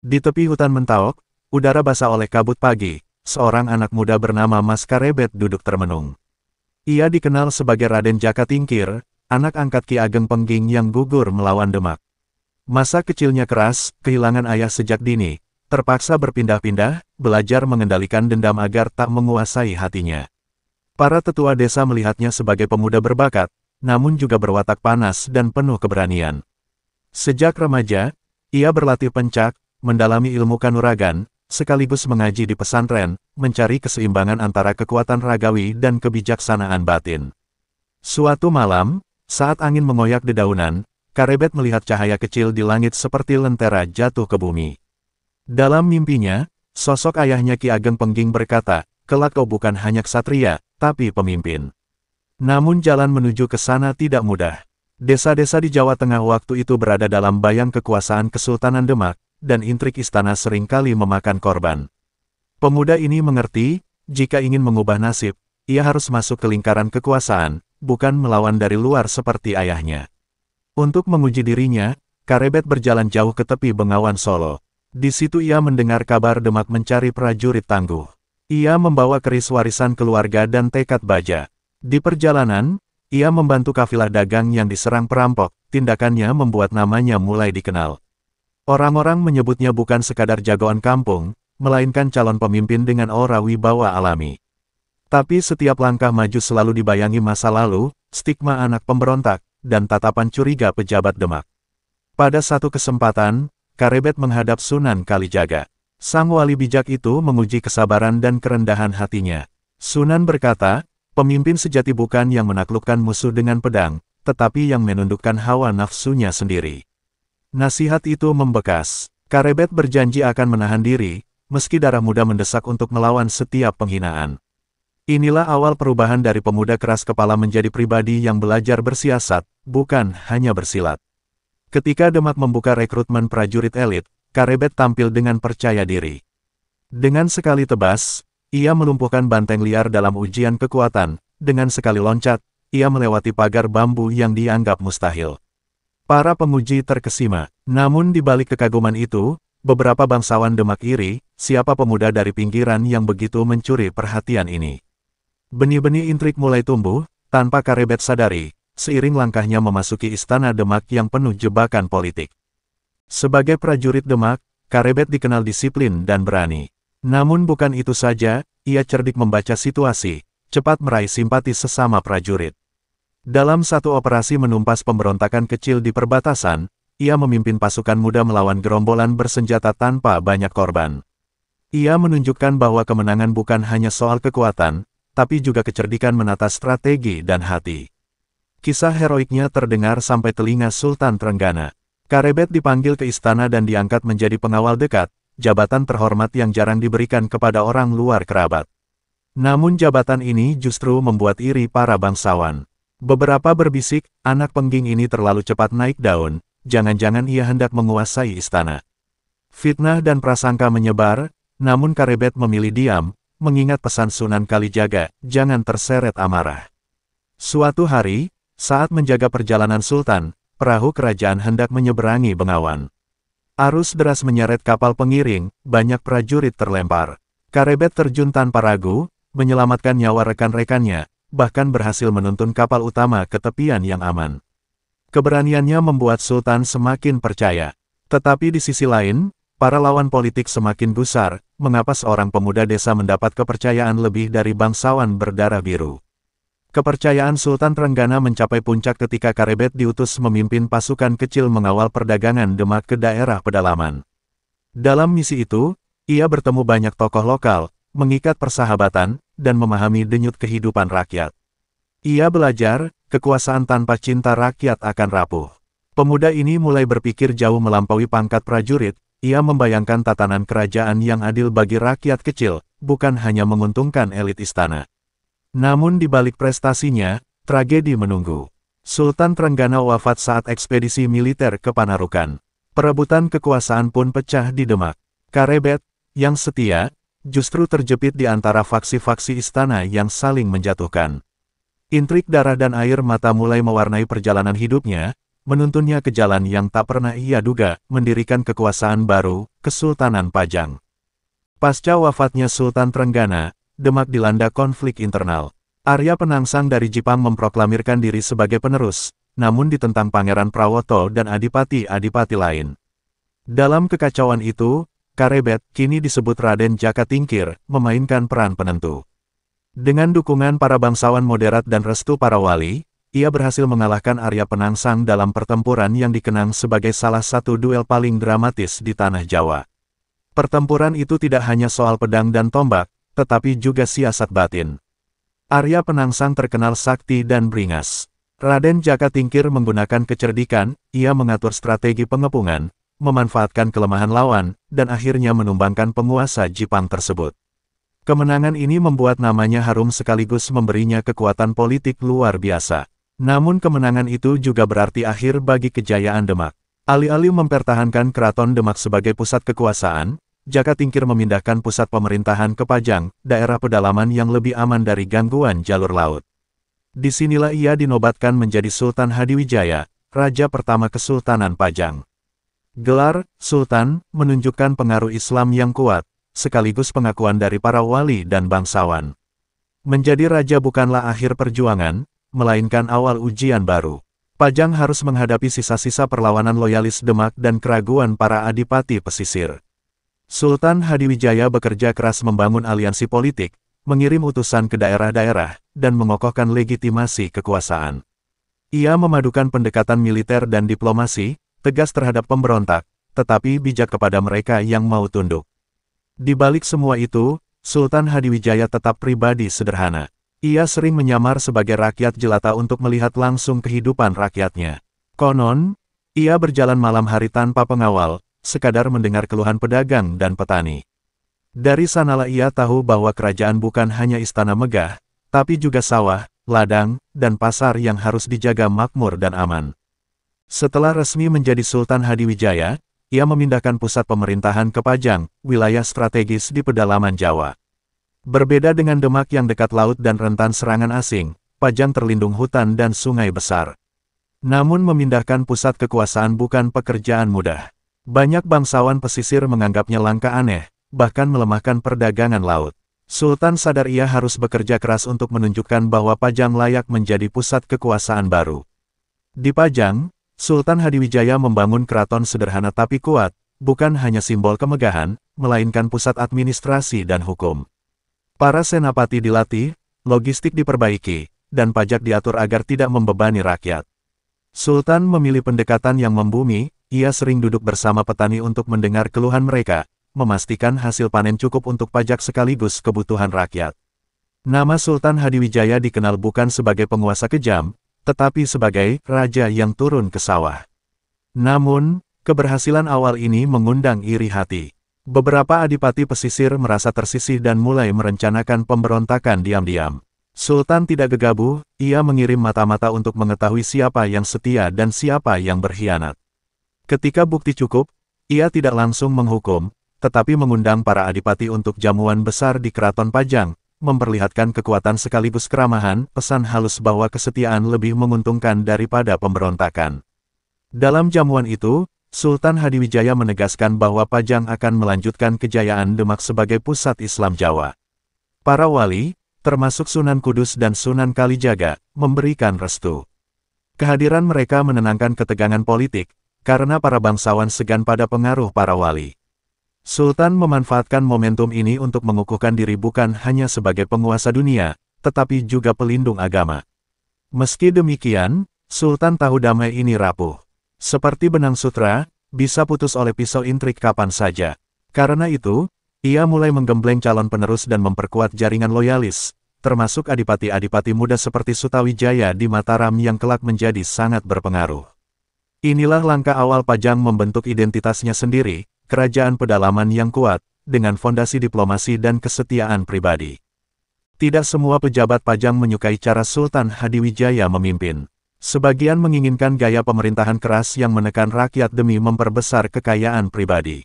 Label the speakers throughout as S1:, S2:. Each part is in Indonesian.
S1: Di tepi hutan Mentaok, udara basah oleh kabut pagi, seorang anak muda bernama Mas Karebet duduk termenung. Ia dikenal sebagai Raden Jaka Tingkir, anak angkat Ki Ageng Pengging yang gugur melawan Demak. Masa kecilnya keras, kehilangan ayah sejak dini, terpaksa berpindah-pindah, belajar mengendalikan dendam agar tak menguasai hatinya. Para tetua desa melihatnya sebagai pemuda berbakat, namun juga berwatak panas dan penuh keberanian. Sejak remaja, ia berlatih pencak, mendalami ilmu kanuragan, sekaligus mengaji di pesantren, mencari keseimbangan antara kekuatan ragawi dan kebijaksanaan batin. Suatu malam, saat angin mengoyak dedaunan, Karebet melihat cahaya kecil di langit seperti lentera jatuh ke bumi. Dalam mimpinya, sosok ayahnya Ki Ageng Pengging berkata, "Kelak kau bukan hanya ksatria, tapi pemimpin." Namun jalan menuju ke sana tidak mudah. Desa-desa di Jawa Tengah waktu itu berada dalam bayang kekuasaan Kesultanan Demak, dan intrik istana seringkali memakan korban. Pemuda ini mengerti, jika ingin mengubah nasib, ia harus masuk ke lingkaran kekuasaan, bukan melawan dari luar seperti ayahnya. Untuk menguji dirinya, Karebet berjalan jauh ke tepi Bengawan Solo. Di situ ia mendengar kabar Demak mencari prajurit tangguh. Ia membawa keris warisan keluarga dan tekad baja. Di perjalanan, ia membantu kafilah dagang yang diserang perampok, tindakannya membuat namanya mulai dikenal. Orang-orang menyebutnya bukan sekadar jagoan kampung, melainkan calon pemimpin dengan aura wibawa alami. Tapi setiap langkah maju selalu dibayangi masa lalu, stigma anak pemberontak, dan tatapan curiga pejabat Demak. Pada satu kesempatan, Karebet menghadap Sunan Kalijaga. Sang wali bijak itu menguji kesabaran dan kerendahan hatinya. Sunan berkata, pemimpin sejati bukan yang menaklukkan musuh dengan pedang, tetapi yang menundukkan hawa nafsunya sendiri. Nasihat itu membekas. Karebet berjanji akan menahan diri, meski darah muda mendesak untuk melawan setiap penghinaan. Inilah awal perubahan dari pemuda keras kepala menjadi pribadi yang belajar bersiasat, bukan hanya bersilat. Ketika Demak membuka rekrutmen prajurit elit, Karebet tampil dengan percaya diri. Dengan sekali tebas, ia melumpuhkan banteng liar dalam ujian kekuatan, dengan sekali loncat, ia melewati pagar bambu yang dianggap mustahil. Para penguji terkesima, namun di balik kekaguman itu, beberapa bangsawan Demak iri, siapa pemuda dari pinggiran yang begitu mencuri perhatian ini. Benih-benih intrik mulai tumbuh, tanpa Karebet sadari, seiring langkahnya memasuki istana Demak yang penuh jebakan politik. Sebagai prajurit Demak, Karebet dikenal disiplin dan berani. Namun bukan itu saja, ia cerdik membaca situasi, cepat meraih simpati sesama prajurit. Dalam satu operasi menumpas pemberontakan kecil di perbatasan, ia memimpin pasukan muda melawan gerombolan bersenjata tanpa banyak korban. Ia menunjukkan bahwa kemenangan bukan hanya soal kekuatan, tapi juga kecerdikan menata strategi dan hati. Kisah heroiknya terdengar sampai telinga Sultan Trenggana. Karebet dipanggil ke istana dan diangkat menjadi pengawal dekat, jabatan terhormat yang jarang diberikan kepada orang luar kerabat. Namun jabatan ini justru membuat iri para bangsawan. Beberapa berbisik, anak Pengging ini terlalu cepat naik daun, jangan-jangan ia hendak menguasai istana. Fitnah dan prasangka menyebar, namun Karebet memilih diam, mengingat pesan Sunan Kalijaga, jangan terseret amarah. Suatu hari, saat menjaga perjalanan Sultan, perahu kerajaan hendak menyeberangi Bengawan. Arus deras menyeret kapal pengiring, banyak prajurit terlempar. Karebet terjun tanpa ragu, menyelamatkan nyawa rekan-rekannya, bahkan berhasil menuntun kapal utama ke tepian yang aman. Keberaniannya membuat Sultan semakin percaya. Tetapi di sisi lain, para lawan politik semakin gusar, mengapa seorang pemuda desa mendapat kepercayaan lebih dari bangsawan berdarah biru. Kepercayaan Sultan Trenggana mencapai puncak ketika Karebet diutus memimpin pasukan kecil mengawal perdagangan Demak ke daerah pedalaman. Dalam misi itu, ia bertemu banyak tokoh lokal, mengikat persahabatan, dan memahami denyut kehidupan rakyat. Ia belajar, kekuasaan tanpa cinta rakyat akan rapuh. Pemuda ini mulai berpikir jauh melampaui pangkat prajurit, ia membayangkan tatanan kerajaan yang adil bagi rakyat kecil, bukan hanya menguntungkan elit istana. Namun di balik prestasinya, tragedi menunggu. Sultan Trenggana wafat saat ekspedisi militer ke Panarukan. Perebutan kekuasaan pun pecah di Demak. Karebet, yang setia, justru terjepit di antara faksi-faksi istana yang saling menjatuhkan. Intrik darah dan air mata mulai mewarnai perjalanan hidupnya, menuntunnya ke jalan yang tak pernah ia duga, mendirikan kekuasaan baru, Kesultanan Pajang. Pasca wafatnya Sultan Trenggana, Demak dilanda konflik internal. Arya Penangsang dari Jipang memproklamirkan diri sebagai penerus, namun ditentang Pangeran Prawoto dan adipati-adipati lain. Dalam kekacauan itu, Karebet, kini disebut Raden Jaka Tingkir, memainkan peran penentu. Dengan dukungan para bangsawan moderat dan restu para wali, ia berhasil mengalahkan Arya Penangsang dalam pertempuran yang dikenang sebagai salah satu duel paling dramatis di tanah Jawa. Pertempuran itu tidak hanya soal pedang dan tombak, tetapi juga siasat batin. Arya Penangsang terkenal sakti dan beringas. Raden Jaka Tingkir menggunakan kecerdikan, ia mengatur strategi pengepungan, memanfaatkan kelemahan lawan, dan akhirnya menumbangkan penguasa Jipang tersebut. Kemenangan ini membuat namanya harum sekaligus memberinya kekuatan politik luar biasa. Namun kemenangan itu juga berarti akhir bagi kejayaan Demak. Alih-alih mempertahankan Keraton Demak sebagai pusat kekuasaan, Jaka Tingkir memindahkan pusat pemerintahan ke Pajang, daerah pedalaman yang lebih aman dari gangguan jalur laut. Disinilah ia dinobatkan menjadi Sultan Hadiwijaya, Raja pertama Kesultanan Pajang. Gelar Sultan menunjukkan pengaruh Islam yang kuat, sekaligus pengakuan dari para wali dan bangsawan. Menjadi raja bukanlah akhir perjuangan, melainkan awal ujian baru. Pajang harus menghadapi sisa-sisa perlawanan loyalis Demak dan keraguan para adipati pesisir. Sultan Hadiwijaya bekerja keras membangun aliansi politik, mengirim utusan ke daerah-daerah, dan mengokohkan legitimasi kekuasaan. Ia memadukan pendekatan militer dan diplomasi, tegas terhadap pemberontak, tetapi bijak kepada mereka yang mau tunduk. Di balik semua itu, Sultan Hadiwijaya tetap pribadi sederhana. Ia sering menyamar sebagai rakyat jelata untuk melihat langsung kehidupan rakyatnya. Konon, ia berjalan malam hari tanpa pengawal, sekadar mendengar keluhan pedagang dan petani. Dari sanalah ia tahu bahwa kerajaan bukan hanya istana megah, tapi juga sawah, ladang, dan pasar yang harus dijaga makmur dan aman. Setelah resmi menjadi Sultan Hadiwijaya, ia memindahkan pusat pemerintahan ke Pajang, wilayah strategis di pedalaman Jawa. Berbeda dengan Demak yang dekat laut dan rentan serangan asing, Pajang terlindung hutan dan sungai besar. Namun memindahkan pusat kekuasaan bukan pekerjaan mudah. Banyak bangsawan pesisir menganggapnya langkah aneh, bahkan melemahkan perdagangan laut. Sultan sadar ia harus bekerja keras untuk menunjukkan bahwa Pajang layak menjadi pusat kekuasaan baru. Di Pajang, Sultan Hadiwijaya membangun keraton sederhana tapi kuat, bukan hanya simbol kemegahan, melainkan pusat administrasi dan hukum. Para senapati dilatih, logistik diperbaiki, dan pajak diatur agar tidak membebani rakyat. Sultan memilih pendekatan yang membumi, ia sering duduk bersama petani untuk mendengar keluhan mereka, memastikan hasil panen cukup untuk pajak sekaligus kebutuhan rakyat. Nama Sultan Hadiwijaya dikenal bukan sebagai penguasa kejam, tetapi sebagai raja yang turun ke sawah. Namun, keberhasilan awal ini mengundang iri hati. Beberapa adipati pesisir merasa tersisih dan mulai merencanakan pemberontakan diam-diam. Sultan tidak gegabah, ia mengirim mata-mata untuk mengetahui siapa yang setia dan siapa yang berkhianat. Ketika bukti cukup, ia tidak langsung menghukum, tetapi mengundang para adipati untuk jamuan besar di Keraton Pajang, memperlihatkan kekuatan sekaligus keramahan, pesan halus bahwa kesetiaan lebih menguntungkan daripada pemberontakan. Dalam jamuan itu, Sultan Hadiwijaya menegaskan bahwa Pajang akan melanjutkan kejayaan Demak sebagai pusat Islam Jawa. Para wali, termasuk Sunan Kudus dan Sunan Kalijaga, memberikan restu. Kehadiran mereka menenangkan ketegangan politik, karena para bangsawan segan pada pengaruh para wali. Sultan memanfaatkan momentum ini untuk mengukuhkan diri bukan hanya sebagai penguasa dunia, tetapi juga pelindung agama. Meski demikian, Sultan tahu damai ini rapuh. Seperti benang sutra, bisa putus oleh pisau intrik kapan saja. Karena itu, ia mulai menggembleng calon penerus dan memperkuat jaringan loyalis, termasuk adipati-adipati muda seperti Sutawijaya di Mataram yang kelak menjadi sangat berpengaruh. Inilah langkah awal Pajang membentuk identitasnya sendiri, kerajaan pedalaman yang kuat, dengan fondasi diplomasi dan kesetiaan pribadi. Tidak semua pejabat Pajang menyukai cara Sultan Hadiwijaya memimpin. Sebagian menginginkan gaya pemerintahan keras yang menekan rakyat demi memperbesar kekayaan pribadi.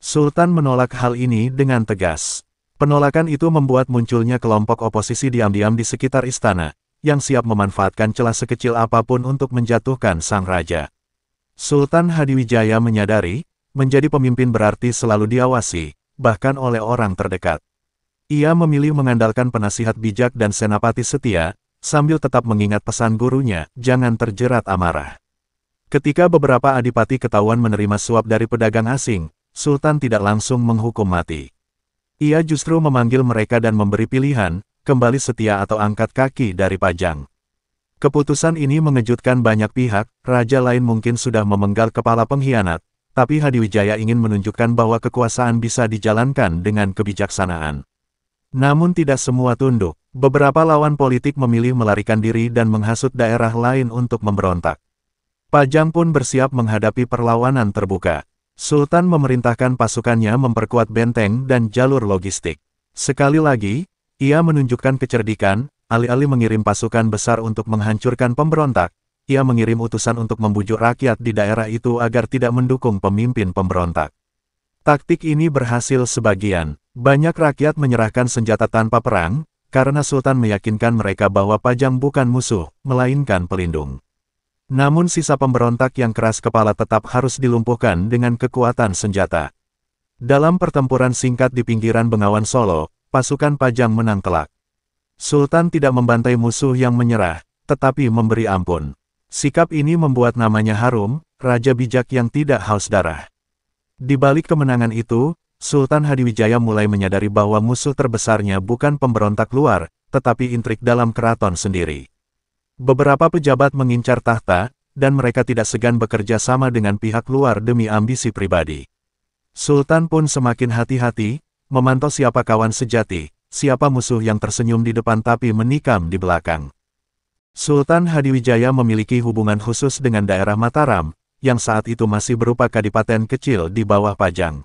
S1: Sultan menolak hal ini dengan tegas. Penolakan itu membuat munculnya kelompok oposisi diam-diam di sekitar istana, yang siap memanfaatkan celah sekecil apapun untuk menjatuhkan sang raja. Sultan Hadiwijaya menyadari, menjadi pemimpin berarti selalu diawasi, bahkan oleh orang terdekat. Ia memilih mengandalkan penasihat bijak dan senapati setia, sambil tetap mengingat pesan gurunya, jangan terjerat amarah. Ketika beberapa adipati ketahuan menerima suap dari pedagang asing, Sultan tidak langsung menghukum mati. Ia justru memanggil mereka dan memberi pilihan, kembali setia atau angkat kaki dari Pajang. Keputusan ini mengejutkan banyak pihak, raja lain mungkin sudah memenggal kepala pengkhianat, tapi Hadiwijaya ingin menunjukkan bahwa kekuasaan bisa dijalankan dengan kebijaksanaan. Namun tidak semua tunduk, beberapa lawan politik memilih melarikan diri dan menghasut daerah lain untuk memberontak. Pajang pun bersiap menghadapi perlawanan terbuka. Sultan memerintahkan pasukannya memperkuat benteng dan jalur logistik. Sekali lagi, ia menunjukkan kecerdikan, alih-alih mengirim pasukan besar untuk menghancurkan pemberontak, ia mengirim utusan untuk membujuk rakyat di daerah itu agar tidak mendukung pemimpin pemberontak. Taktik ini berhasil sebagian. Banyak rakyat menyerahkan senjata tanpa perang, karena Sultan meyakinkan mereka bahwa Pajang bukan musuh, melainkan pelindung. Namun sisa pemberontak yang keras kepala tetap harus dilumpuhkan dengan kekuatan senjata. Dalam pertempuran singkat di pinggiran Bengawan Solo, pasukan Pajang menang telak. Sultan tidak membantai musuh yang menyerah, tetapi memberi ampun. Sikap ini membuat namanya harum, raja bijak yang tidak haus darah. Di balik kemenangan itu, Sultan Hadiwijaya mulai menyadari bahwa musuh terbesarnya bukan pemberontak luar, tetapi intrik dalam keraton sendiri. Beberapa pejabat mengincar tahta, dan mereka tidak segan bekerja sama dengan pihak luar demi ambisi pribadi. Sultan pun semakin hati-hati, memantau siapa kawan sejati, siapa musuh yang tersenyum di depan tapi menikam di belakang. Sultan Hadiwijaya memiliki hubungan khusus dengan daerah Mataram, yang saat itu masih berupa kadipaten kecil di bawah Pajang.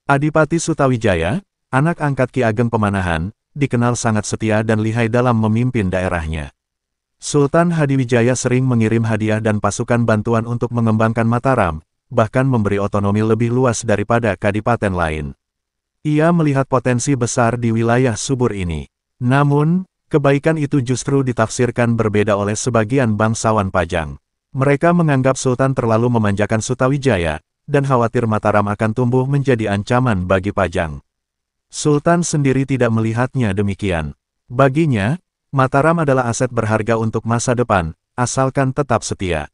S1: Adipati Sutawijaya, anak angkat Ki Ageng Pemanahan, dikenal sangat setia dan lihai dalam memimpin daerahnya. Sultan Hadiwijaya sering mengirim hadiah dan pasukan bantuan untuk mengembangkan Mataram, bahkan memberi otonomi lebih luas daripada kadipaten lain. Ia melihat potensi besar di wilayah subur ini. Namun, kebaikan itu justru ditafsirkan berbeda oleh sebagian bangsawan Pajang. Mereka menganggap Sultan terlalu memanjakan Sutawijaya, dan khawatir Mataram akan tumbuh menjadi ancaman bagi Pajang. Sultan sendiri tidak melihatnya demikian. Baginya, Mataram adalah aset berharga untuk masa depan, asalkan tetap setia.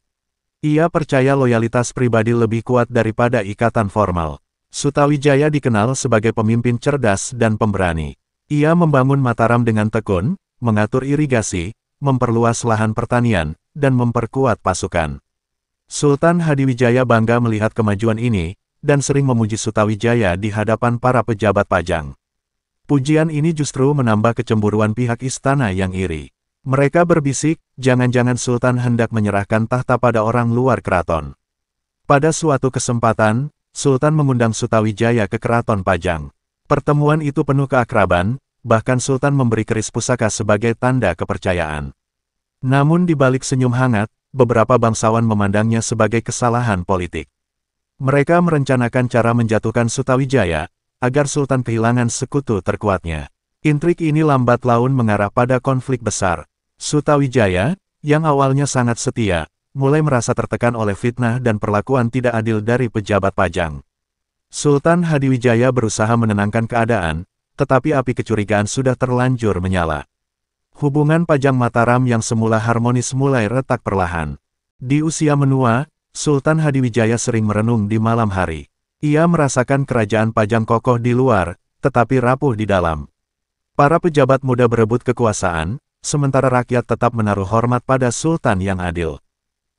S1: Ia percaya loyalitas pribadi lebih kuat daripada ikatan formal. Sutawijaya dikenal sebagai pemimpin cerdas dan pemberani. Ia membangun Mataram dengan tekun, mengatur irigasi, memperluas lahan pertanian, dan memperkuat pasukan. Sultan Hadiwijaya bangga melihat kemajuan ini, dan sering memuji Sutawijaya di hadapan para pejabat Pajang. Pujian ini justru menambah kecemburuan pihak istana yang iri. Mereka berbisik, jangan-jangan Sultan hendak menyerahkan tahta pada orang luar keraton. Pada suatu kesempatan, Sultan mengundang Sutawijaya ke keraton Pajang. Pertemuan itu penuh keakraban, bahkan Sultan memberi keris pusaka sebagai tanda kepercayaan. Namun di balik senyum hangat, beberapa bangsawan memandangnya sebagai kesalahan politik. Mereka merencanakan cara menjatuhkan Sutawijaya, agar Sultan kehilangan sekutu terkuatnya. Intrik ini lambat laun mengarah pada konflik besar. Sutawijaya, yang awalnya sangat setia, mulai merasa tertekan oleh fitnah dan perlakuan tidak adil dari pejabat Pajang. Sultan Hadiwijaya berusaha menenangkan keadaan, tetapi api kecurigaan sudah terlanjur menyala. Hubungan Pajang Mataram yang semula harmonis mulai retak perlahan. Di usia menua, Sultan Hadiwijaya sering merenung di malam hari. Ia merasakan kerajaan Pajang kokoh di luar, tetapi rapuh di dalam. Para pejabat muda berebut kekuasaan, sementara rakyat tetap menaruh hormat pada Sultan yang adil.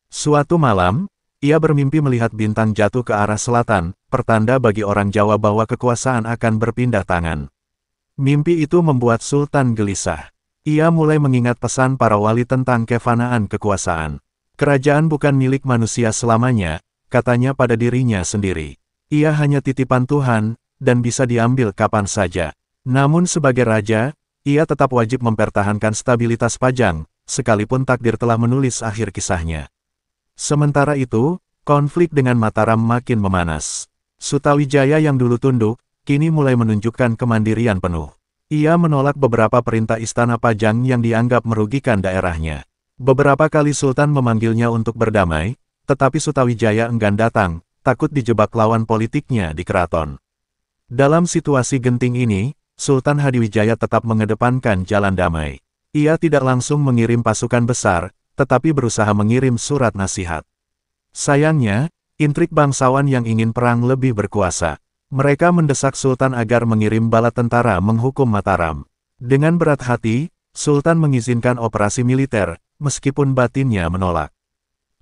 S1: Suatu malam, ia bermimpi melihat bintang jatuh ke arah selatan, pertanda bagi orang Jawa bahwa kekuasaan akan berpindah tangan. Mimpi itu membuat Sultan gelisah. Ia mulai mengingat pesan para wali tentang kefanaan kekuasaan. Kerajaan bukan milik manusia selamanya, katanya pada dirinya sendiri. Ia hanya titipan Tuhan, dan bisa diambil kapan saja. Namun sebagai raja, ia tetap wajib mempertahankan stabilitas Pajang, sekalipun takdir telah menulis akhir kisahnya. Sementara itu, konflik dengan Mataram makin memanas. Sutawijaya yang dulu tunduk, kini mulai menunjukkan kemandirian penuh. Ia menolak beberapa perintah istana Pajang yang dianggap merugikan daerahnya. Beberapa kali Sultan memanggilnya untuk berdamai, tetapi Sutawijaya enggan datang, takut dijebak lawan politiknya di keraton. Dalam situasi genting ini, Sultan Hadiwijaya tetap mengedepankan jalan damai. Ia tidak langsung mengirim pasukan besar, tetapi berusaha mengirim surat nasihat. Sayangnya, intrik bangsawan yang ingin perang lebih berkuasa. Mereka mendesak Sultan agar mengirim bala tentara menghukum Mataram. Dengan berat hati, Sultan mengizinkan operasi militer, meskipun batinnya menolak.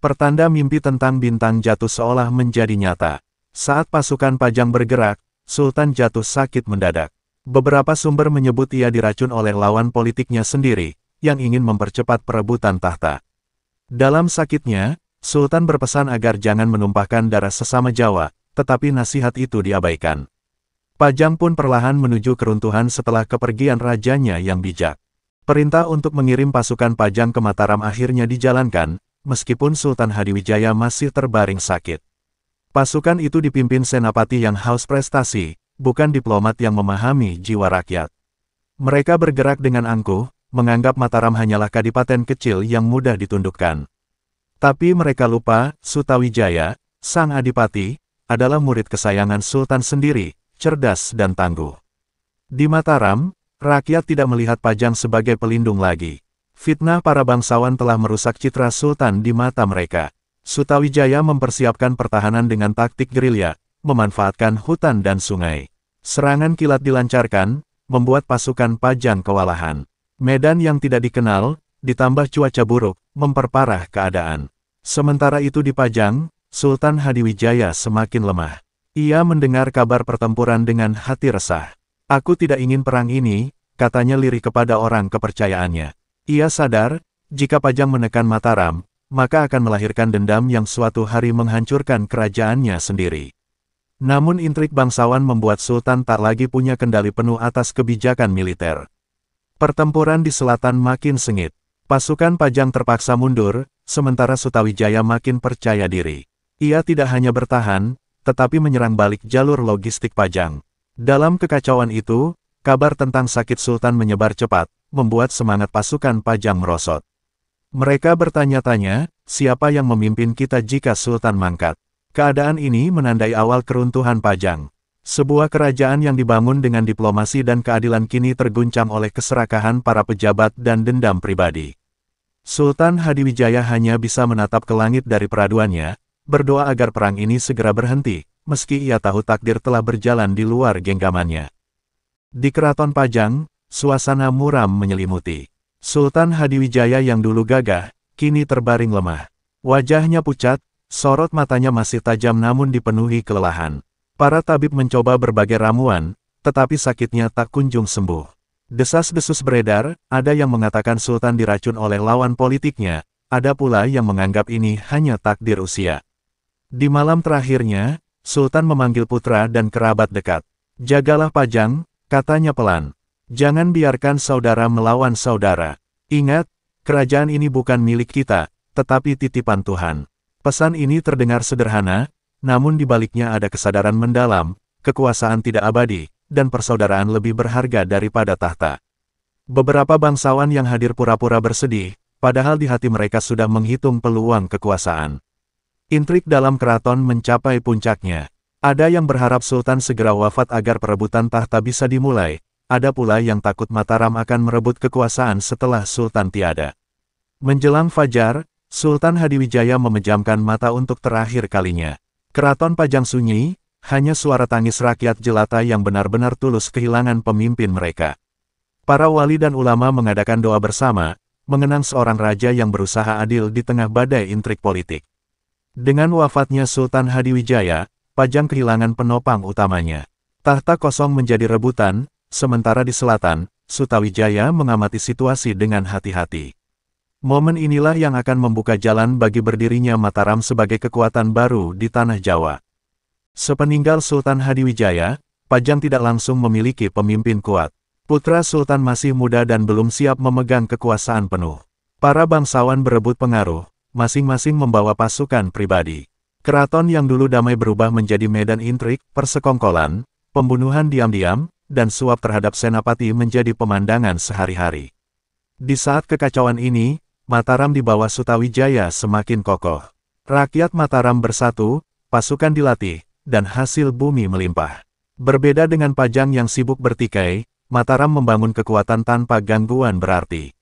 S1: Pertanda mimpi tentang bintang jatuh seolah menjadi nyata. Saat pasukan Pajang bergerak, Sultan jatuh sakit mendadak. Beberapa sumber menyebut ia diracun oleh lawan politiknya sendiri, yang ingin mempercepat perebutan tahta. Dalam sakitnya, Sultan berpesan agar jangan menumpahkan darah sesama Jawa, tetapi nasihat itu diabaikan. Pajang pun perlahan menuju keruntuhan setelah kepergian rajanya yang bijak. Perintah untuk mengirim pasukan Pajang ke Mataram akhirnya dijalankan, meskipun Sultan Hadiwijaya masih terbaring sakit. Pasukan itu dipimpin senapati yang haus prestasi, bukan diplomat yang memahami jiwa rakyat. Mereka bergerak dengan angkuh, menganggap Mataram hanyalah kadipaten kecil yang mudah ditundukkan. Tapi mereka lupa, Sutawijaya, sang adipati, adalah murid kesayangan Sultan sendiri, cerdas dan tangguh. Di Mataram, rakyat tidak melihat Pajang sebagai pelindung lagi. Fitnah para bangsawan telah merusak citra Sultan di mata mereka. Sutawijaya mempersiapkan pertahanan dengan taktik gerilya, memanfaatkan hutan dan sungai. Serangan kilat dilancarkan, membuat pasukan Pajang kewalahan. Medan yang tidak dikenal, ditambah cuaca buruk, memperparah keadaan. Sementara itu di Pajang, Sultan Hadiwijaya semakin lemah. Ia mendengar kabar pertempuran dengan hati resah. "Aku tidak ingin perang ini," katanya lirih kepada orang kepercayaannya. Ia sadar, jika Pajang menekan Mataram, maka akan melahirkan dendam yang suatu hari menghancurkan kerajaannya sendiri. Namun intrik bangsawan membuat Sultan tak lagi punya kendali penuh atas kebijakan militer. Pertempuran di selatan makin sengit. Pasukan Pajang terpaksa mundur, sementara Sutawijaya makin percaya diri. Ia tidak hanya bertahan, tetapi menyerang balik jalur logistik Pajang. Dalam kekacauan itu, kabar tentang sakit Sultan menyebar cepat, membuat semangat pasukan Pajang merosot. Mereka bertanya-tanya, siapa yang memimpin kita jika Sultan mangkat? Keadaan ini menandai awal keruntuhan Pajang. Sebuah kerajaan yang dibangun dengan diplomasi dan keadilan kini terguncang oleh keserakahan para pejabat dan dendam pribadi. Sultan Hadiwijaya hanya bisa menatap ke langit dari peraduannya, berdoa agar perang ini segera berhenti, meski ia tahu takdir telah berjalan di luar genggamannya. Di keraton Pajang, suasana muram menyelimuti. Sultan Hadiwijaya yang dulu gagah, kini terbaring lemah. Wajahnya pucat, sorot matanya masih tajam namun dipenuhi kelelahan. Para tabib mencoba berbagai ramuan, tetapi sakitnya tak kunjung sembuh. Desas-desus beredar, ada yang mengatakan Sultan diracun oleh lawan politiknya, ada pula yang menganggap ini hanya takdir usia. Di malam terakhirnya, Sultan memanggil putra dan kerabat dekat. "Jagalah Pajang," katanya pelan. "Jangan biarkan saudara melawan saudara. Ingat, kerajaan ini bukan milik kita, tetapi titipan Tuhan." Pesan ini terdengar sederhana, namun di baliknya ada kesadaran mendalam, kekuasaan tidak abadi, dan persaudaraan lebih berharga daripada tahta. Beberapa bangsawan yang hadir pura-pura bersedih, padahal di hati mereka sudah menghitung peluang kekuasaan. Intrik dalam keraton mencapai puncaknya. Ada yang berharap Sultan segera wafat agar perebutan tahta bisa dimulai, ada pula yang takut Mataram akan merebut kekuasaan setelah Sultan tiada. Menjelang fajar, Sultan Hadiwijaya memejamkan mata untuk terakhir kalinya. Keraton Pajang sunyi, hanya suara tangis rakyat jelata yang benar-benar tulus kehilangan pemimpin mereka. Para wali dan ulama mengadakan doa bersama, mengenang seorang raja yang berusaha adil di tengah badai intrik politik. Dengan wafatnya Sultan Hadiwijaya, Pajang kehilangan penopang utamanya. Tahta kosong menjadi rebutan, sementara di selatan, Sutawijaya mengamati situasi dengan hati-hati. Momen inilah yang akan membuka jalan bagi berdirinya Mataram sebagai kekuatan baru di tanah Jawa. Sepeninggal Sultan Hadiwijaya, Pajang tidak langsung memiliki pemimpin kuat. Putra Sultan masih muda dan belum siap memegang kekuasaan penuh. Para bangsawan berebut pengaruh, masing-masing membawa pasukan pribadi. Keraton yang dulu damai berubah menjadi medan intrik, persekongkolan, pembunuhan diam-diam, dan suap terhadap senapati menjadi pemandangan sehari-hari. Di saat kekacauan ini, Mataram di bawah Sutawijaya semakin kokoh. Rakyat Mataram bersatu, pasukan dilatih, dan hasil bumi melimpah. Berbeda dengan Pajang yang sibuk bertikai, Mataram membangun kekuatan tanpa gangguan berarti.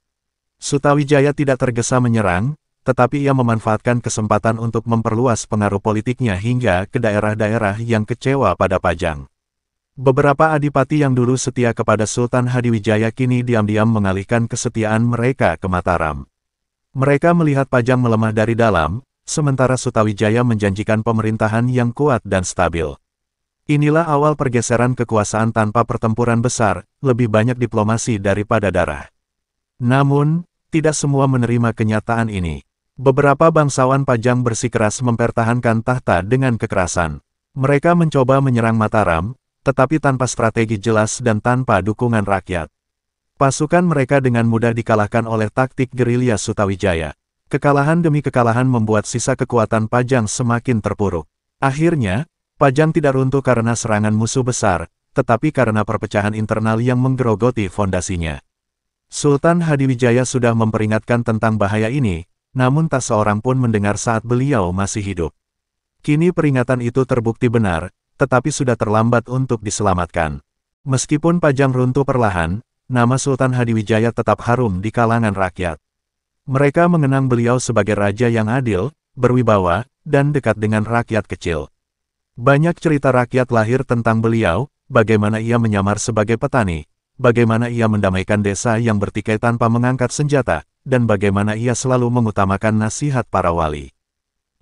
S1: Sutawijaya tidak tergesa menyerang, tetapi ia memanfaatkan kesempatan untuk memperluas pengaruh politiknya hingga ke daerah-daerah yang kecewa pada Pajang. Beberapa adipati yang dulu setia kepada Sultan Hadiwijaya kini diam-diam mengalihkan kesetiaan mereka ke Mataram. Mereka melihat Pajang melemah dari dalam, sementara Sutawijaya menjanjikan pemerintahan yang kuat dan stabil. Inilah awal pergeseran kekuasaan tanpa pertempuran besar, lebih banyak diplomasi daripada darah. Namun, tidak semua menerima kenyataan ini. Beberapa bangsawan Pajang bersikeras mempertahankan tahta dengan kekerasan. Mereka mencoba menyerang Mataram, tetapi tanpa strategi jelas dan tanpa dukungan rakyat. Pasukan mereka dengan mudah dikalahkan oleh taktik gerilya Sutawijaya. Kekalahan demi kekalahan membuat sisa kekuatan Pajang semakin terpuruk. Akhirnya, Pajang tidak runtuh karena serangan musuh besar, tetapi karena perpecahan internal yang menggerogoti fondasinya. Sultan Hadiwijaya sudah memperingatkan tentang bahaya ini, namun tak seorang pun mendengar saat beliau masih hidup. Kini peringatan itu terbukti benar, tetapi sudah terlambat untuk diselamatkan. Meskipun Pajang runtuh perlahan, nama Sultan Hadiwijaya tetap harum di kalangan rakyat. Mereka mengenang beliau sebagai raja yang adil, berwibawa, dan dekat dengan rakyat kecil. Banyak cerita rakyat lahir tentang beliau, bagaimana ia menyamar sebagai petani, bagaimana ia mendamaikan desa yang bertikai tanpa mengangkat senjata, dan bagaimana ia selalu mengutamakan nasihat para wali.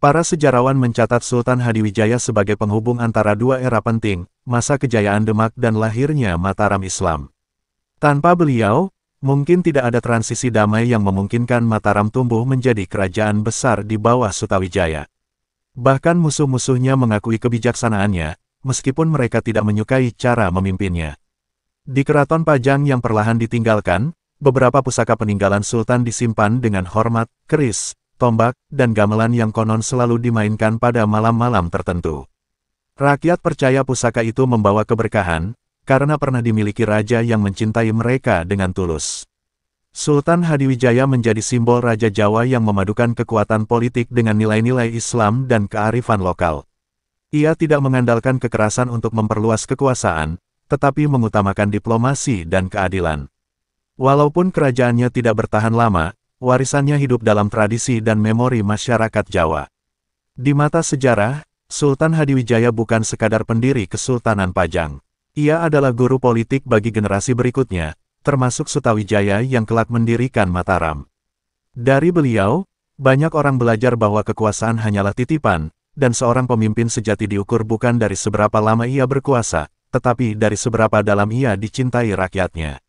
S1: Para sejarawan mencatat Sultan Hadiwijaya sebagai penghubung antara dua era penting, masa kejayaan Demak dan lahirnya Mataram Islam. Tanpa beliau, mungkin tidak ada transisi damai yang memungkinkan Mataram tumbuh menjadi kerajaan besar di bawah Sutawijaya. Bahkan musuh-musuhnya mengakui kebijaksanaannya, meskipun mereka tidak menyukai cara memimpinnya. Di keraton Pajang yang perlahan ditinggalkan, beberapa pusaka peninggalan Sultan disimpan dengan hormat, keris, tombak, dan gamelan yang konon selalu dimainkan pada malam-malam tertentu. Rakyat percaya pusaka itu membawa keberkahan, karena pernah dimiliki raja yang mencintai mereka dengan tulus. Sultan Hadiwijaya menjadi simbol Raja Jawa yang memadukan kekuatan politik dengan nilai-nilai Islam dan kearifan lokal. Ia tidak mengandalkan kekerasan untuk memperluas kekuasaan, tetapi mengutamakan diplomasi dan keadilan. Walaupun kerajaannya tidak bertahan lama, warisannya hidup dalam tradisi dan memori masyarakat Jawa. Di mata sejarah, Sultan Hadiwijaya bukan sekadar pendiri Kesultanan Pajang. Ia adalah guru politik bagi generasi berikutnya, termasuk Sutawijaya yang kelak mendirikan Mataram. Dari beliau, banyak orang belajar bahwa kekuasaan hanyalah titipan, dan seorang pemimpin sejati diukur bukan dari seberapa lama ia berkuasa, tetapi dari seberapa dalam ia dicintai rakyatnya.